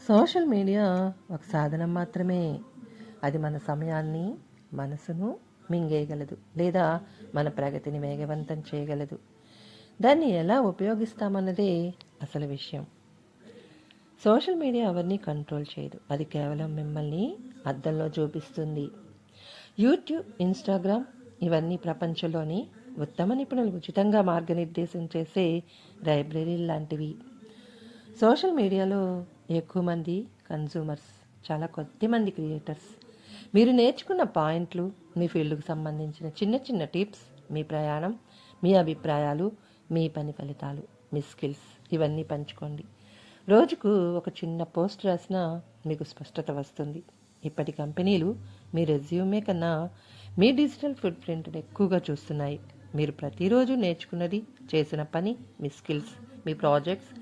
Social media ఒక సాధనం మాత్రమే. అది మన సమయాన్ని, మనసును మింగేయగలదు లేదా మన ప్రగతిని వేగవంతం చేయగలదు. దాన్ని ఎలా ఉపయోగిస్తామన్నదే అసలు విషయం. సోషల్ మీడియా ఎవరిని కంట్రోల్ చేయదు. అది కేవలం మిమ్మల్ని అద్దంలో చూపిస్తుంది. యూట్యూబ్, ఇన్స్టాగ్రామ్ ఇవన్నీ ప్రపంచంలోని ఉత్తమ నిపుణులు ఉచితంగా మార్గనిర్దేశం చేసే లైబ్రరీ లాంటివి. సోషల్ మీడియాలో ఎక్కువ మంది కన్జ్యూమర్స్, చాలా కొద్ది మంది క్రియేటర్స్. మీరు నేర్చుకున్న పాయింట్లు, మీ ఫీల్డ్కు సంబంధించిన చిన్న చిన్న టిప్స్, మీ ప్రయాణం, మీ అభిప్రాయాలు, మీ పని ఫలితాలు, మీ స్కిల్స్ ఇవన్నీ పంచుకోండి. రోజుకు ఒక చిన్న పోస్ట్ రాసినా మీకు స్పష్టత వస్తుంది. ఇప్పటి కంపెనీలు మీ రెజ్యూమే కన్నా మీ డిజిటల్ ఫుట్ ప్రింట్ని ఎక్కువగా చూస్తున్నాయి. మీరు ప్రతిరోజు నేర్చుకున్నది, చేసిన పని, మీ స్కిల్స్, మీ ప్రాజెక్ట్స్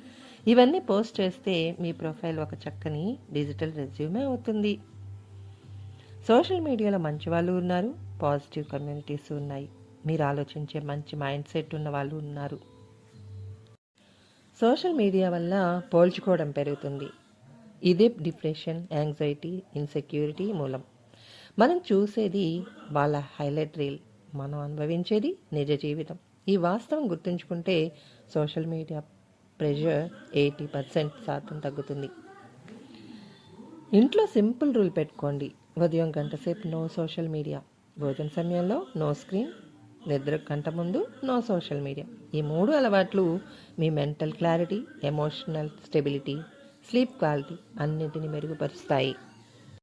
ఇవన్నీ పోస్ట్ చేస్తే మీ ప్రొఫైల్ ఒక చక్కని డిజిటల్ రెజ్యూమే అవుతుంది. సోషల్ మీడియాలో మంచి వాళ్ళు ఉన్నారు, పాజిటివ్ కమ్యూనిటీస్ ఉన్నాయి, మీరు ఆలోచించే మంచి మైండ్ సెట్ ఉన్న వాళ్ళు ఉన్నారు. సోషల్ మీడియా వల్ల పోల్చుకోవడం పెరుగుతుంది. ఇదే డిప్రెషన్, యాంగ్జైటీ, ఇన్సెక్యూరిటీ మూలం. మనం చూసేది వాళ్ళ హైలైట్ రీల్, మనం అనుభవించేది నిజ జీవితం. ఈ వాస్తవం గుర్తుంచుకుంటే సోషల్ మీడియా ప్రెషర్ 80% తగ్గుతుంది. ఇంట్లో సింపుల్ రూల్ పెట్టుకోండి. ఉదయం గంట సేపు నో సోషల్ మీడియా, భోజన సమయంలో నో స్క్రీన్, నిద్ర గంట ముందు నో సోషల్ మీడియా. ఈ 3 అలవాట్లు మీ mental clarity, emotional stability, sleep quality అన్నింటినీ మెరుగుపరుస్తాయి.